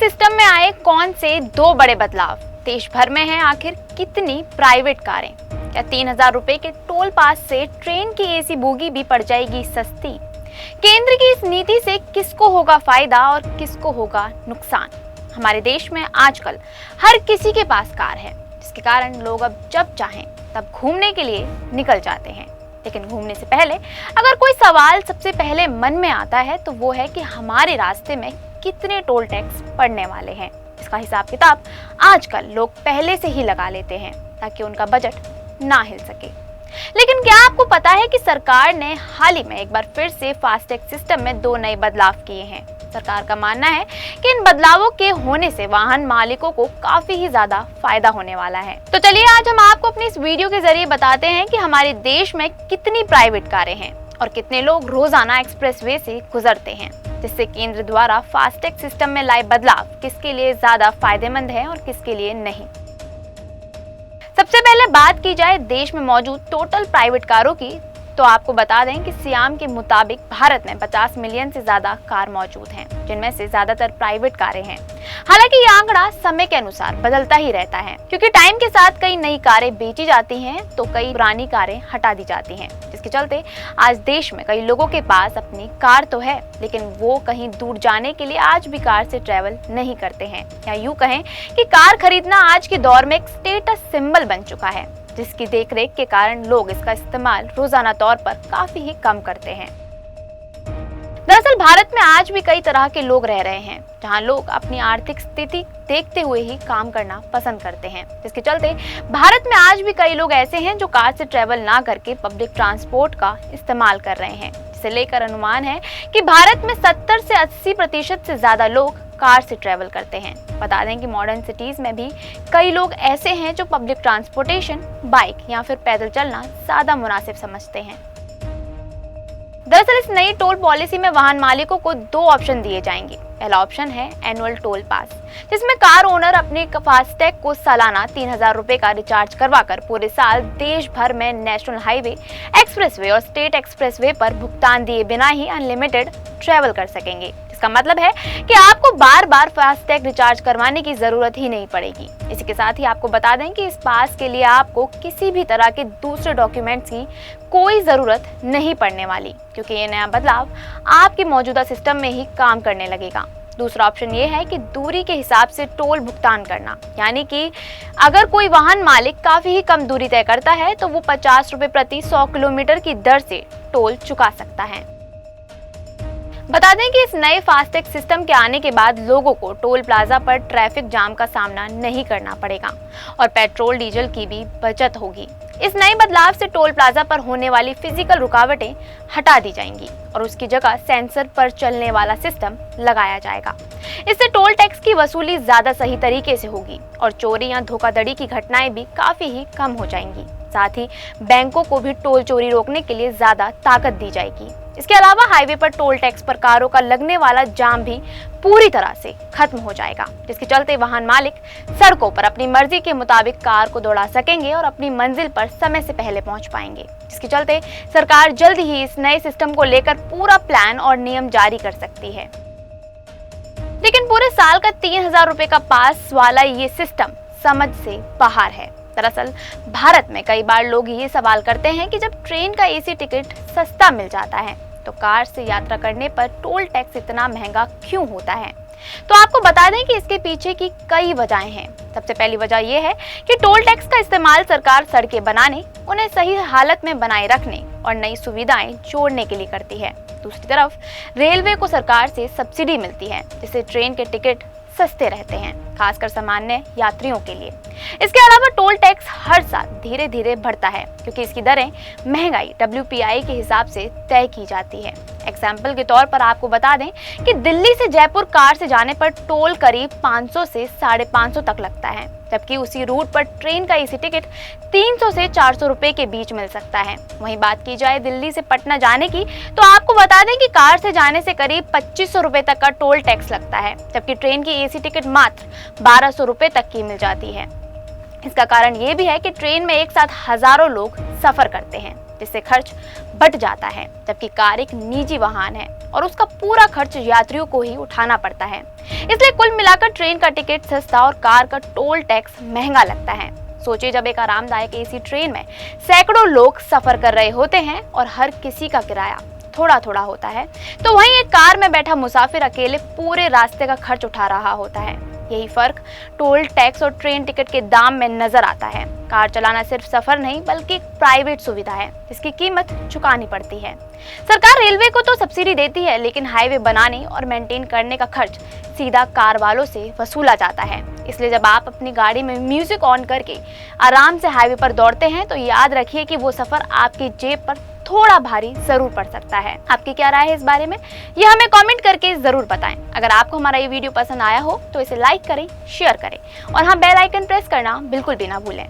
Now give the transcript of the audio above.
System में आए कौन से दो बड़े बदलाव? देश भर में हैं आखिर कितनी प्राइवेट कारें? क्या 3,000 रुपए के टोल पास से ट्रेन की एसी बोगी भी पड़ जाएगी सस्ती? केंद्र की इस नीति से किसको होगा फायदा और किसको होगा नुकसान? हमारे देश में आजकल हर किसी के पास कार है, जिसके कारण लोग अब जब चाहें तब घूमने के लिए निकल जाते हैं। लेकिन घूमने से पहले अगर कोई सवाल सबसे पहले मन में आता है तो वो है कि हमारे रास्ते में कितने टोल टैक्स पड़ने वाले हैं। इसका हिसाब किताब आजकल लोग पहले से ही लगा लेते हैं ताकि उनका बजट ना हिल सके। लेकिन क्या आपको पता है कि सरकार ने हाल ही में एक बार फिर से फास्टैग सिस्टम में 2 नए बदलाव किए हैं। सरकार का मानना है कि इन बदलावों के होने से वाहन मालिकों को काफी ही ज्यादा फायदा होने वाला है। तो चलिए आज हम आपको अपनी इस वीडियो के जरिए बताते हैं कि हमारे देश में कितनी प्राइवेट कारें हैं और कितने लोग रोजाना एक्सप्रेसवे से गुजरते हैं, जिससे केंद्र द्वारा फास्टैग सिस्टम में लाए बदलाव किसके लिए ज्यादा फायदेमंद है और किसके लिए नहीं। सबसे पहले बात की जाए देश में मौजूद टोटल प्राइवेट कारों की, तो आपको बता दें कि सियाम के मुताबिक भारत में 50 मिलियन से ज्यादा कार मौजूद हैं, जिनमें से ज्यादातर प्राइवेट कारें हैं। हालांकि ये आंकड़ा समय के अनुसार बदलता ही रहता है, क्योंकि टाइम के साथ कई नई कारें बेची जाती हैं तो कई पुरानी कारें हटा दी जाती हैं, जिसके चलते आज देश में कई लोगों के पास अपनी कार तो है, लेकिन वो कहीं दूर जाने के लिए आज भी कार से ट्रेवल नहीं करते हैं। या यूं कहें कि कार खरीदना आज के दौर में एक स्टेटस सिंबल बन चुका है, जिसकी देखरेख के कारण लोग इसका इस्तेमाल रोजाना तौर पर काफी ही कम करते हैं। दरअसल भारत में आज भी कई तरह के लोग रह रहे हैं, जहां लोग अपनी आर्थिक स्थिति देखते हुए ही काम करना पसंद करते हैं, जिसके चलते भारत में आज भी कई लोग ऐसे हैं जो कार से ट्रेवल ना करके पब्लिक ट्रांसपोर्ट का इस्तेमाल कर रहे हैं। जिसे लेकर अनुमान है कि भारत में 70 से 80% से ज्यादा लोग कार से ट्रेवल करते हैं। बता दें कि मॉडर्न सिटीज में भी कई लोग ऐसे हैं जो पब्लिक ट्रांसपोर्टेशन, बाइक या फिर पैदल चलना ज्यादा मुनासिब समझते हैं। दरअसल इस नई टोल पॉलिसी में वाहन मालिकों को 2 ऑप्शन दिए जाएंगे। पहला ऑप्शन है एनुअल टोल पास, जिसमें कार ओनर अपने फास्टैग को सालाना 3,000 रुपए का रिचार्ज करवाकर पूरे साल देश भर में नेशनल हाईवे, एक्सप्रेसवे और स्टेट एक्सप्रेसवे पर भुगतान दिए बिना ही अनलिमिटेड ट्रेवल कर सकेंगे। इसका मतलब है कि आपको बार बार फास्टैग रिचार्ज करवाने की जरूरत ही नहीं पड़ेगी। इसी के साथ ही आपको बता दें कि इस पास के लिए आपको किसी भी तरह के दूसरे डॉक्यूमेंट्स की कोई जरूरत नहीं पड़ने वाली, क्योंकि ये नया बदलाव आपके मौजूदा सिस्टम में ही काम करने लगेगा। दूसरा ऑप्शन ये है कि दूरी के हिसाब से टोल भुगतान करना, यानी कि अगर कोई वाहन मालिक काफी ही कम दूरी तय करता है तो वो 50 रुपए प्रति 100 किलोमीटर की दर से टोल चुका सकता है। बता दें कि इस नए फास्टैग सिस्टम के आने के बाद लोगों को टोल प्लाजा पर ट्रैफिक जाम का सामना नहीं करना पड़ेगा और पेट्रोल डीजल की भी बचत होगी। इस नए बदलाव से टोल प्लाजा पर होने वाली फिजिकल रुकावटें हटा दी जाएंगी और उसकी जगह सेंसर पर चलने वाला सिस्टम लगाया जाएगा। इससे टोल टैक्स की वसूली ज्यादा सही तरीके से होगी और चोरी या धोखाधड़ी की घटनाएं भी काफी ही कम हो जाएंगी। साथ ही बैंकों को भी टोल चोरी रोकने के लिए ज्यादा ताकत दी जाएगी। इसके अलावा हाईवे पर टोल टैक्स पर कारों का लगने वाला जाम भी पूरी तरह से खत्म हो जाएगा, जिसके चलते वाहन मालिक सड़कों पर अपनी मर्जी के मुताबिक कार को दौड़ा सकेंगे और अपनी मंजिल पर समय से पहले पहुंच पाएंगे। जिसके चलते सरकार जल्द ही इस नए सिस्टम को लेकर पूरा प्लान और नियम जारी कर सकती है। लेकिन पूरे साल का 3,000 रुपए का पास वाला ये सिस्टम समझ से बाहर है। दरअसल भारत में कई बार लोग ये सवाल करते हैं कि जब ट्रेन का एसी टिकट सस्ता मिल जाता है तो कार से यात्रा करने पर टोल टैक्स इतना महंगा क्यों होता है। तो आपको बता दें कि इसके पीछे की कई वजहें हैं। सबसे पहली वजह यह है कि टोल टैक्स का इस्तेमाल सरकार सड़कें बनाने, उन्हें सही हालत में बनाए रखने और नई सुविधाएं जोड़ने के लिए करती है। दूसरी तरफ रेलवे को सरकार से सब्सिडी मिलती है, जिससे ट्रेन के टिकट सस्ते रहते हैं, खासकर सामान्य यात्रियों के लिए। इसके अलावा टोल टैक्स हर साल धीरे धीरे बढ़ता है, क्योंकि इसकी दरें महंगाई WPI के हिसाब से तय की जाती है। एग्जाम्पल के तौर पर आपको बता दें कि दिल्ली से जयपुर कार से जाने पर टोल करीब 500 से 550 तक लगता है, जबकि उसी रूट पर ट्रेन का एसी टिकट 300 से 400 रुपए के बीच मिल सकता है। वहीं बात की जाए दिल्ली से पटना जाने की, तो आपको बता दें कि कार से जाने से करीब 2500 रुपए तक का टोल टैक्स लगता है, जबकि ट्रेन की एसी टिकट मात्र 1200 रुपए तक की मिल जाती है। इसका कारण ये भी है कि ट्रेन में एक साथ हजारों लोग सफर करते हैं, जिससे खर्च बढ़ जाता है। जबकि कार एक निजी वाहन है और उसका पूरा खर्च यात्रियों को ही उठाना पड़ता है। इसलिए कुल मिलाकर ट्रेन का टिकट सस्ता और कार का टोल टैक्स महंगा लगता है। सोचिए, जब एक आरामदायक एसी ट्रेन में सैकड़ों लोग सफर कर रहे होते हैं और हर किसी का किराया थोड़ा थोड़ा होता है, तो वहीं एक कार में बैठा मुसाफिर अकेले पूरे रास्ते का खर्च उठा रहा होता है। यही फर्क टोल टैक्स और ट्रेन टिकट के दाम में नजर आता है। कार चलाना सिर्फ सफर नहीं बल्कि एक प्राइवेट सुविधा है जिसकी कीमत चुकानी पड़ती है। सरकार रेलवे को तो सब्सिडी देती है, लेकिन हाईवे बनाने और मेंटेन करने का खर्च सीधा कार वालों से वसूला जाता है। इसलिए जब आप अपनी गाड़ी में म्यूजिक ऑन करके आराम से हाईवे पर दौड़ते हैं तो याद रखिए कि वो सफर आपकी जेब पर थोड़ा भारी जरूर पड़ सकता है। आपकी क्या राय है इस बारे में, ये हमें कमेंट करके जरूर बताएं। अगर आपको हमारा ये वीडियो पसंद आया हो तो इसे लाइक करें, शेयर करें और हाँ, बेल आइकन प्रेस करना बिल्कुल भी ना भूलें।